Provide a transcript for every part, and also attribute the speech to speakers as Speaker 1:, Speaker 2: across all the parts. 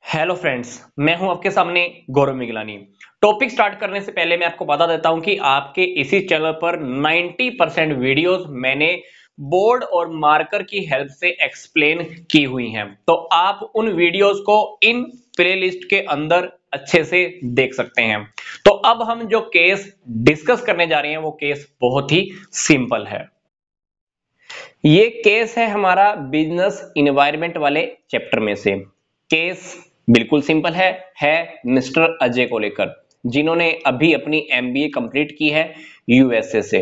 Speaker 1: Hello friends, मैं हूं आपके सामने गौरव मिगलानी। टॉपिक स्टार्ट करने से पहले मैं आपको बता देता हूं कि आपके इसी चैनल पर 90% वीडियोस मैंने बोर्ड और मार्कर की हेल्प से एक्सप्लेन की हुई हैं, तो आप उन वीडियोस को इन प्लेलिस्ट के अंदर अच्छे से देख सकते हैं। तो अब हम जो केस डिस्कस करने जा रहे हैं वो केस बहुत ही सिंपल है। ये केस है हमारा बिजनेस इन्वायरमेंट वाले चैप्टर में से। केस बिल्कुल सिंपल है मिस्टर अजय को लेकर, जिन्होंने अभी अपनी एमबीए कंप्लीट की है यूएसए से।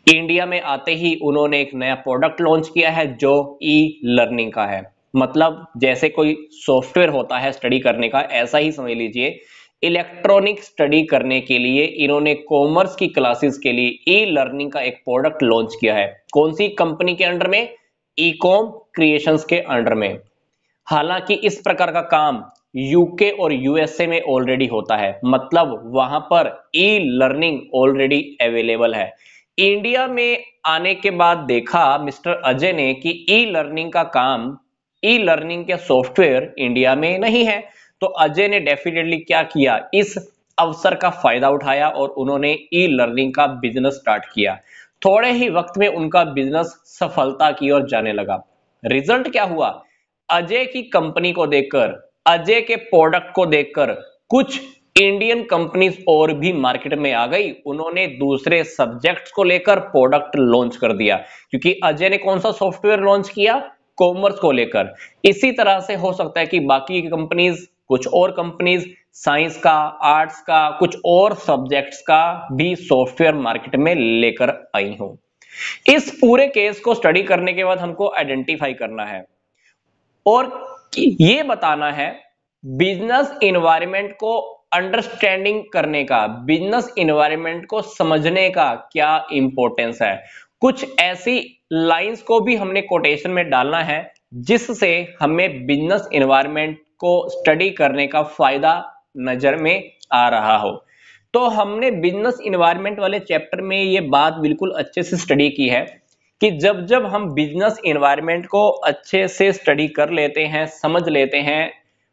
Speaker 1: इंडिया में आते ही उन्होंने एक नया प्रोडक्ट लॉन्च किया है जो ई लर्निंग का है। मतलब जैसे कोई सॉफ्टवेयर होता है स्टडी करने का, ऐसा ही समझ लीजिए इलेक्ट्रॉनिक स्टडी करने के लिए इन्होंने कॉमर्स की क्लासेस के लिए ई लर्निंग का एक प्रोडक्ट लॉन्च किया है। कौन सी कंपनी के अंडर में? ईकॉम क्रिएशंस के अंडर में। हालांकि इस प्रकार का काम यूके और यूएसए में ऑलरेडी होता है, मतलब वहां पर ई लर्निंग ऑलरेडी अवेलेबल है। इंडिया में आने के बाद देखा मिस्टर अजय ने कि ई लर्निंग का काम, ई लर्निंग के सॉफ्टवेयर इंडिया में नहीं है। तो अजय ने डेफिनेटली क्या किया, इस अवसर का फायदा उठाया और उन्होंने ई लर्निंग का बिजनेस स्टार्ट किया। थोड़े ही वक्त में उनका बिजनेस सफलता की ओर जाने लगा। रिजल्ट क्या हुआ? अजय की कंपनी को देखकर, अजय के प्रोडक्ट को देखकर कुछ इंडियन कंपनीज और भी मार्केट में आ गई। उन्होंने दूसरे सब्जेक्ट्स को लेकर प्रोडक्ट लॉन्च कर दिया, क्योंकि अजय ने कौन सा सॉफ्टवेयर लॉन्च किया? कॉमर्स को लेकर। इसी तरह से हो सकता है कि बाकी की कंपनीज, कुछ और कंपनीज साइंस का, आर्ट्स का, कुछ और सब्जेक्ट्स का भी सॉफ्टवेयर मार्केट में लेकर आई हो। इस पूरे केस को स्टडी करने के बाद हमको आइडेंटिफाई करना है और ये बताना है बिजनेस इन्वायरमेंट को अंडरस्टैंडिंग करने का, बिजनेस इन्वायरमेंट को समझने का क्या इंपॉर्टेंस है। कुछ ऐसी लाइंस को भी हमने कोटेशन में डालना है जिससे हमें बिजनेस इन्वायरमेंट को स्टडी करने का फायदा नजर में आ रहा हो। तो हमने बिजनेस इन्वायरमेंट वाले चैप्टर में ये बात बिल्कुल अच्छे से स्टडी की है कि जब जब हम बिजनेस इन्वायरमेंट को अच्छे से स्टडी कर लेते हैं, समझ लेते हैं,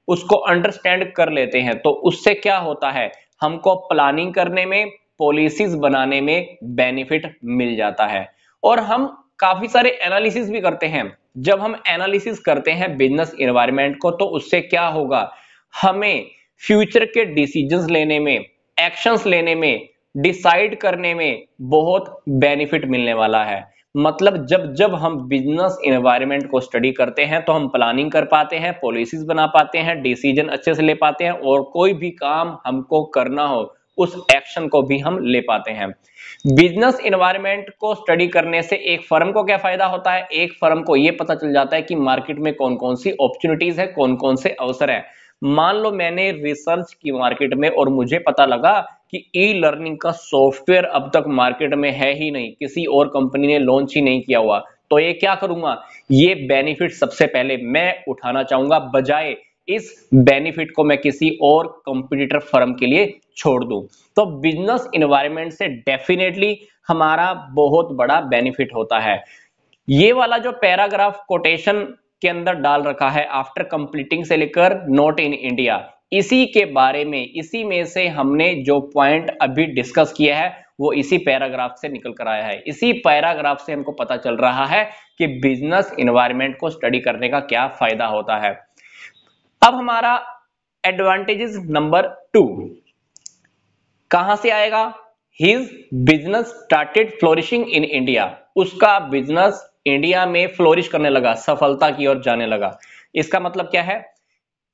Speaker 1: उसको अंडरस्टैंड कर लेते हैं, तो उससे क्या होता है, हमको प्लानिंग करने में, पॉलिसीज बनाने में बेनिफिट मिल जाता है। और हम काफी सारे एनालिसिस भी करते हैं। जब हम एनालिसिस करते हैं बिजनेस इन्वायरमेंट को, तो उससे क्या होगा, हमें फ्यूचर के डिसीजंस लेने में, एक्शंस लेने में, डिसाइड करने में बहुत बेनिफिट मिलने वाला है। मतलब जब जब हम बिजनेस एनवायरनमेंट को स्टडी करते हैं तो हम प्लानिंग कर पाते हैं, पॉलिसीज बना पाते हैं, डिसीजन अच्छे से ले पाते हैं और कोई भी काम हमको करना हो उस एक्शन को भी हम ले पाते हैं। बिजनेस एनवायरनमेंट को स्टडी करने से एक फर्म को क्या फायदा होता है? एक फर्म को यह पता चल जाता है कि मार्केट में कौन कौन सी अपॉर्चुनिटीज है, कौन कौन से अवसर है। मान लो मैंने रिसर्च की मार्केट में और मुझे पता लगा कि ई लर्निंग का सॉफ्टवेयर अब तक मार्केट में है ही नहीं, किसी और कंपनी ने लॉन्च ही नहीं किया हुआ, तो ये क्या करूंगा, ये बेनिफिट सबसे पहले मैं उठाना चाहूंगा, बजाय इस बेनिफिट को मैं किसी और कंपटीटर फर्म के लिए छोड़ दूं। तो बिजनेस एनवायरनमेंट से डेफिनेटली हमारा बहुत बड़ा बेनिफिट होता है। ये वाला जो पैराग्राफ कोटेशन के अंदर डाल रखा है, आफ्टर कंप्लीटिंग से लेकर नॉट इन इंडिया, इसी के बारे में, इसी में से हमने जो पॉइंट अभी डिस्कस किया है वो इसी पैराग्राफ से निकल कर आया है। इसी पैराग्राफ से हमको पता चल रहा है कि बिजनेस एनवायरनमेंट को स्टडी करने का क्या फायदा होता है। अब हमारा एडवांटेजेस नंबर 2 कहां से आएगा? His business started flourishing in India, उसका बिजनेस इंडिया में फ्लोरिश करने लगा, सफलता की ओर जाने लगा। इसका मतलब क्या है?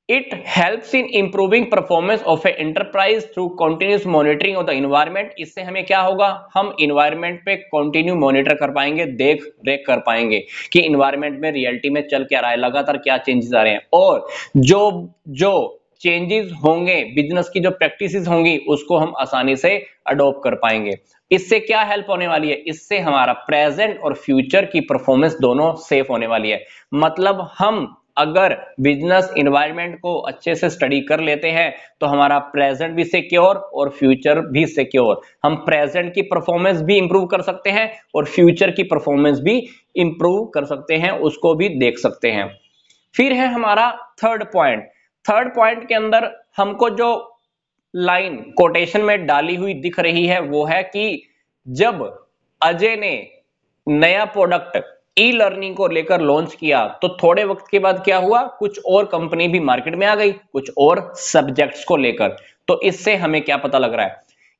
Speaker 1: It helps in improving performance of A enterprise through continuous monitoring of the environment. इससे हमें क्या होगा, हम एनवायरनमेंट पे कंटिन्यू मॉनिटर कर पाएंगे, देख रेख कर पाएंगे कि एनवायरनमेंट में रियलिटी में चल क्या रहा है, लगातार क्या चेंजेस आ रहे हैं, और जो जो चेंजेस होंगे, बिजनेस की जो प्रैक्टिसेस होंगी उसको हम आसानी से अडॉप्ट कर पाएंगे। इससे क्या हेल्प होने वाली है? इससे हमारा प्रेजेंट और फ्यूचर की परफॉर्मेंस दोनों सेफ होने वाली है। मतलब हम अगर बिजनेस एनवायरनमेंट को अच्छे से स्टडी कर लेते हैं तो हमारा प्रेजेंट भी सिक्योर और फ्यूचर भी सिक्योर। हम प्रेजेंट की परफॉर्मेंस भी इंप्रूव कर सकते हैं और फ्यूचर की परफॉर्मेंस भी इंप्रूव कर सकते हैं, उसको भी देख सकते हैं। फिर है हमारा थर्ड पॉइंट, थर्ड पॉइंट के अंदर हमको जो लाइन कोटेशन में डाली हुई दिख रही है वो है कि जब अजय ने नया प्रोडक्ट ई लर्निंग को लेकर लॉन्च किया तो थोड़े वक्त के बाद क्या हुआ, कुछ और कंपनी भी मार्केट में आ गई कुछ और सब्जेक्ट्स को लेकर। तो इससे हमें क्या पता लग रहा है,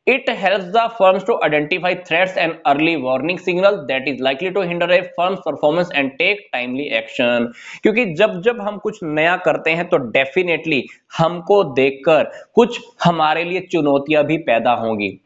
Speaker 1: it helps the firms to identify threats and early warning signal that is likely to hinder a firm's performance and take timely action. क्योंकि जब जब हम कुछ नया करते हैं तो डेफिनेटली हमको देखकर कुछ हमारे लिए चुनौतियां भी पैदा होंगी।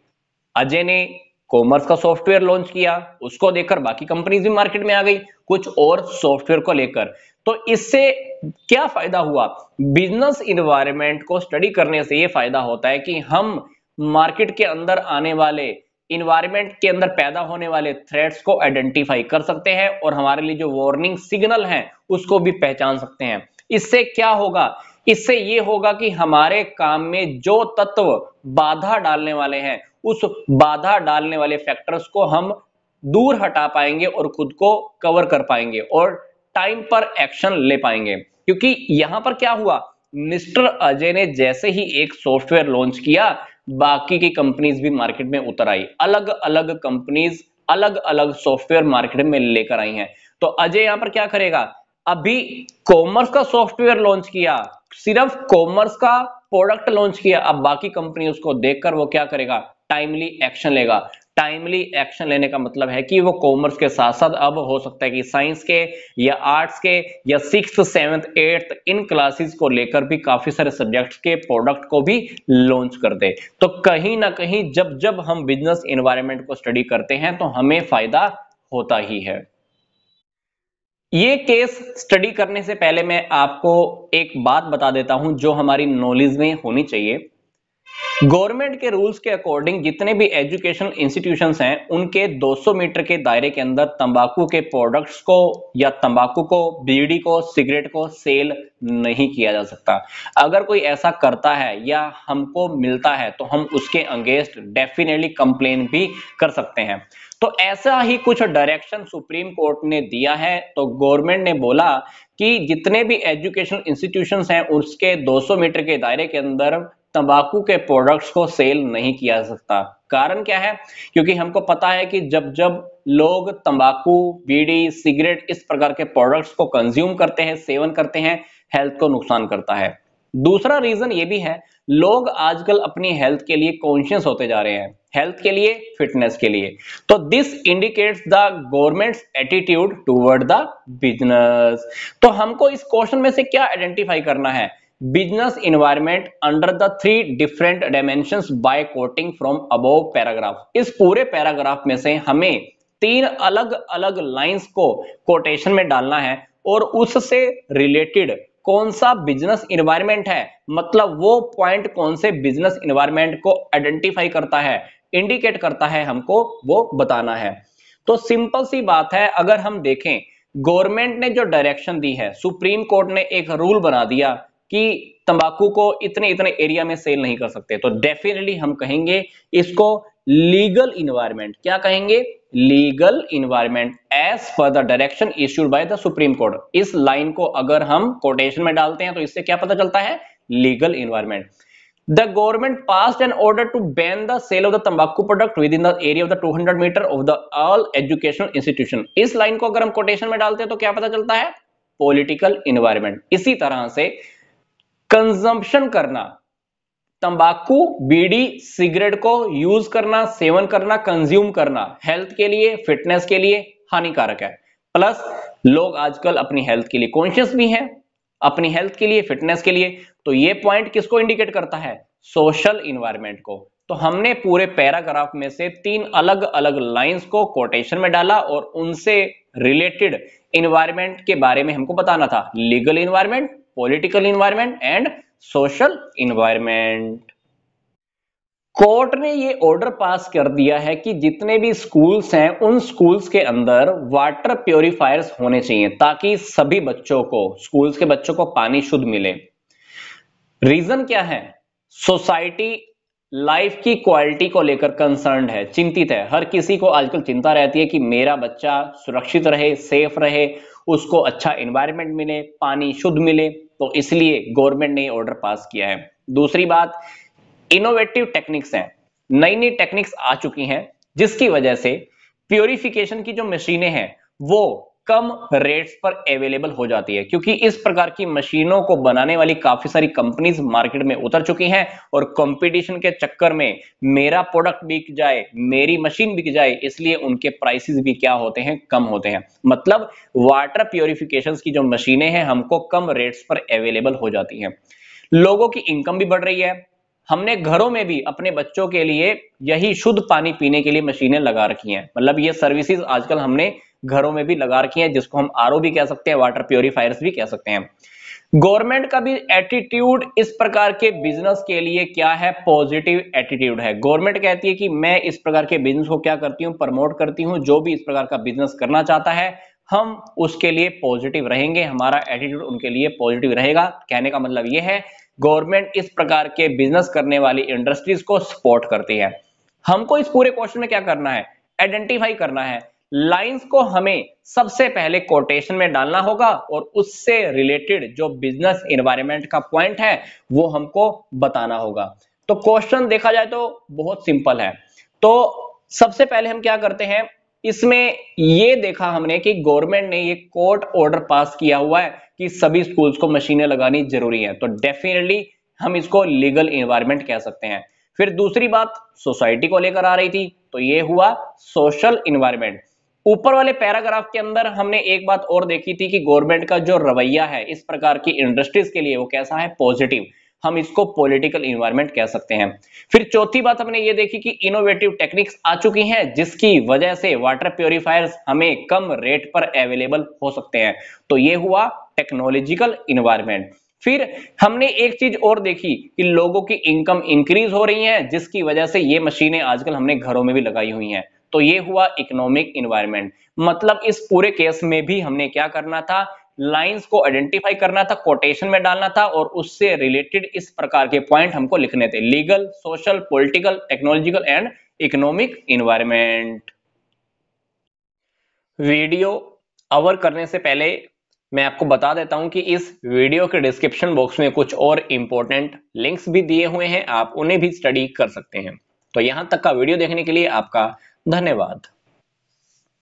Speaker 1: अजय ने कॉमर्स का सॉफ्टवेयर लॉन्च किया, उसको देखकर बाकी कंपनीज भी मार्केट में आ गई कुछ और सॉफ्टवेयर को लेकर। तो इससे क्या फायदा हुआ, बिजनेस इन्वायरमेंट को स्टडी करने से ये फायदा होता है कि हम मार्केट के अंदर आने वाले इन्वायरमेंट के अंदर पैदा होने वाले थ्रेट्स को आइडेंटिफाई कर सकते हैं और हमारे लिए जो वार्निंग सिग्नल हैं उसको भी पहचान सकते हैं। इससे क्या होगा, इससे ये होगा कि हमारे काम में जो तत्व बाधा डालने वाले हैं उस बाधा डालने वाले फैक्टर्स को हम दूर हटा पाएंगे और खुद को कवर कर पाएंगे और टाइम पर एक्शन ले पाएंगे। क्योंकि यहां पर क्या हुआ, मिस्टर अजय ने जैसे ही एक सॉफ्टवेयर लॉन्च किया बाकी की कंपनीज भी मार्केट में उतर आई, अलग अलग कंपनीज अलग अलग सॉफ्टवेयर मार्केट में लेकर आई हैं। तो अजय यहां पर क्या करेगा, अभी कॉमर्स का सॉफ्टवेयर लॉन्च किया, सिर्फ कॉमर्स का प्रोडक्ट लॉन्च किया, अब बाकी कंपनी उसको देखकर वो क्या करेगा, टाइमली एक्शन लेगा। टाइमली एक्शन लेने का मतलब है कि वो कॉमर्स के साथ साथ अब हो सकता है कि साइंस के या आर्ट्स के या 6th 7th 8th इन क्लासेस को लेकर भी काफी सारे सब्जेक्ट्स के प्रोडक्ट को भी लॉन्च कर दे। तो कहीं ना कहीं जब जब हम बिजनेस एनवायरनमेंट को स्टडी करते हैं तो हमें फायदा होता ही है। ये केस स्टडी करने से पहले मैं आपको एक बात बता देता हूं जो हमारी नॉलेज में होनी चाहिए। गवर्नमेंट के रूल्स के अकॉर्डिंग जितने भी एजुकेशनल इंस्टीट्यूशंस हैं उनके 200 मीटर के दायरे के अंदर तंबाकू के प्रोडक्ट्स को या तंबाकू को, बीड़ी को, सिगरेट को सेल नहीं किया जा सकता। अगर कोई ऐसा करता है या हमको मिलता है तो हम उसके अगेंस्ट डेफिनेटली कंप्लेन भी कर सकते हैं। तो ऐसा ही कुछ डायरेक्शन सुप्रीम कोर्ट ने दिया है। तो गवर्नमेंट ने बोला कि जितने भी एजुकेशनल इंस्टीट्यूशंस हैं उसके 200 मीटर के दायरे के अंदर तंबाकू के प्रोडक्ट्स को सेल नहीं किया जा सकता। कारण क्या है, क्योंकि हमको पता है कि जब जब लोग तंबाकू, बीड़ी, सिगरेट इस प्रकार के प्रोडक्ट्स को कंज्यूम करते हैं, सेवन करते हैं, हेल्थ को नुकसान करता है। दूसरा रीजन ये भी है, लोग आजकल अपनी हेल्थ के लिए कॉन्शियस होते जा रहे हैं, हेल्थ के लिए, फिटनेस के लिए। तो this indicates the governments attitude toward the business. तो हमको इस क्वेश्चन में से क्या आइडेंटिफाई करना है, business environment under the 3 different dimensions by quoting from above paragraph. इस पूरे पैराग्राफ में से हमें 3 अलग अलग लाइंस को कोटेशन में डालना है और उससे रिलेटेड कौन सा बिजनेस इन्वायरमेंट है, मतलब वो पॉइंट कौन से बिजनेस इन्वायरमेंट को आइडेंटिफाई करता है, इंडिकेट करता है, हमको वो बताना है। तो सिंपल सी बात है, अगर हम देखें गवर्नमेंट ने जो डायरेक्शन दी है, सुप्रीम कोर्ट ने एक रूल बना दिया कि तंबाकू को इतने इतने एरिया में सेल नहीं कर सकते, तो डेफिनेटली हम कहेंगे इसको लीगल इन्वायरमेंट। क्या कहेंगे, legal environment as per the direction issued by the Supreme Court. इस लाइन को अगर हम कोटेशन में डालते हैं तो इससे क्या पता चलता है, legal environment. The government passed an order to ban the sale of the tobacco product within the area of the 200 meter of the all educational institution। इस लाइन को अगर हम कोटेशन में डालते हैं तो क्या पता चलता है, पॉलिटिकल इन्वायरमेंट। इसी तरह से कंजम्पशन करना, तंबाकू, बीड़ी, सिगरेट को यूज करना, सेवन करना, कंज्यूम करना हेल्थ के लिए, फिटनेस के लिए हानिकारक है। प्लस लोग आजकल अपनी हेल्थ के लिए कॉन्शियस भी हैं, अपनी हेल्थ के लिए, फिटनेस के लिए। तो ये पॉइंट किसको इंडिकेट करता है, सोशल इन्वायरमेंट को। तो हमने पूरे पैराग्राफ में से 3 अलग अलग लाइंस को कोटेशन में डाला और उनसे रिलेटेड इन्वायरमेंट के बारे में हमको बताना था, legal environment, political environment and social environment. Court ने ये ऑर्डर पास कर दिया है कि जितने भी स्कूल्स हैं उन स्कूल्स के अंदर वाटर प्योरीफायर्स होने चाहिए ताकि सभी बच्चों को, स्कूल्स के बच्चों को पानी शुद्ध मिले। रीजन क्या है, सोसाइटी लाइफ की क्वालिटी को लेकर कंसर्न्ड है, चिंतित है। हर किसी को आजकल चिंता रहती है कि मेरा बच्चा सुरक्षित रहे, सेफ रहे, उसको अच्छा एनवायरनमेंट मिले, पानी शुद्ध मिले। तो इसलिए गवर्नमेंट ने ऑर्डर पास किया है। दूसरी बात, इनोवेटिव टेक्निक्स हैं, नई नई टेक्निक्स आ चुकी हैं जिसकी वजह से प्योरिफिकेशन की जो मशीनें हैं वो कम रेट्स पर अवेलेबल हो जाती है, क्योंकि इस प्रकार की मशीनों को बनाने वाली काफी सारी कंपनीज मार्केट में उतर चुकी हैं और कंपटीशन के चक्कर में मेरा प्रोडक्ट बिक जाए, मेरी मशीन बिक जाए, इसलिए उनके प्राइसेस भी क्या होते हैं, कम होते हैं। मतलब वाटर प्योरिफिकेशन की जो मशीनें हैं हमको कम रेट्स पर अवेलेबल हो जाती हैं, लोगों की इनकम भी बढ़ रही है। हमने घरों में भी अपने बच्चों के लिए यही शुद्ध पानी पीने के लिए मशीनें लगा रखी हैं, मतलब ये सर्विसेज आजकल हमने घरों में भी लगा रखी हैं, जिसको हम आरओ भी कह सकते हैं, वाटर प्योरीफायर्स भी कह सकते हैं। गवर्नमेंट का भी एटीट्यूड इस प्रकार के बिजनेस के लिए क्या है, पॉजिटिव एटीट्यूड है। गवर्नमेंट कहती है कि मैं इस प्रकार के बिजनेस को क्या करती हूं, प्रमोट करती हूं, जो भी इस प्रकार का बिजनेस करना चाहता है हम उसके लिए पॉजिटिव रहेंगे, हमारा एटीट्यूड उनके लिए पॉजिटिव रहेगा। कहने का मतलब यह है गवर्नमेंट इस प्रकार के बिजनेस करने वाली इंडस्ट्रीज को सपोर्ट करती है। हमको इस पूरे क्वेश्चन में क्या करना है, आइडेंटिफाई करना है, लाइंस को हमें सबसे पहले कोटेशन में डालना होगा और उससे रिलेटेड जो बिजनेस एनवायरनमेंट का पॉइंट है वो हमको बताना होगा। तो क्वेश्चन देखा जाए तो बहुत सिंपल है। तो सबसे पहले हम क्या करते हैं, इसमें ये देखा हमने कि गवर्नमेंट ने ये कोर्ट ऑर्डर पास किया हुआ है कि सभी स्कूल्स को मशीनें लगानी जरूरी है, तो डेफिनेटली हम इसको लीगल एनवायरनमेंट कह सकते हैं। फिर दूसरी बात सोसाइटी को लेकर आ रही थी, तो ये हुआ सोशल एनवायरनमेंट। ऊपर वाले पैराग्राफ के अंदर हमने एक बात और देखी थी कि गवर्नमेंट का जो रवैया है इस प्रकार की इंडस्ट्रीज के लिए वो कैसा है, पॉजिटिव, हम इसको पॉलिटिकल एनवायरनमेंट कह सकते हैं। फिर चौथी बात हमने ये देखी कि इनोवेटिव टेक्निक्स आ चुकी हैं जिसकी वजह से वाटर प्योरीफायर्स हमें कम रेट पर अवेलेबल हो सकते हैं, तो ये हुआ टेक्नोलॉजिकल एनवायरनमेंट। फिर हमने एक चीज और देखी कि लोगों की इनकम इंक्रीज हो रही है जिसकी वजह से ये मशीनें आजकल हमने घरों में भी लगाई हुई हैं, तो ये हुआ इकोनॉमिक एनवायरनमेंट। मतलब इस पूरे केस में भी हमने क्या करना था, लाइंस को आइडेंटिफाई करना था, कोटेशन में डालना था और उससे रिलेटेड इस प्रकार के पॉइंट हमको लिखने थे, legal, social, political, technological and economic environment. Video over करने से पहले मैं आपको बता देता हूं कि इस वीडियो के डिस्क्रिप्शन बॉक्स में कुछ और इंपॉर्टेंट लिंक्स भी दिए हुए हैं, आप उन्हें भी स्टडी कर सकते हैं। तो यहां तक का वीडियो देखने के लिए आपका धन्यवाद।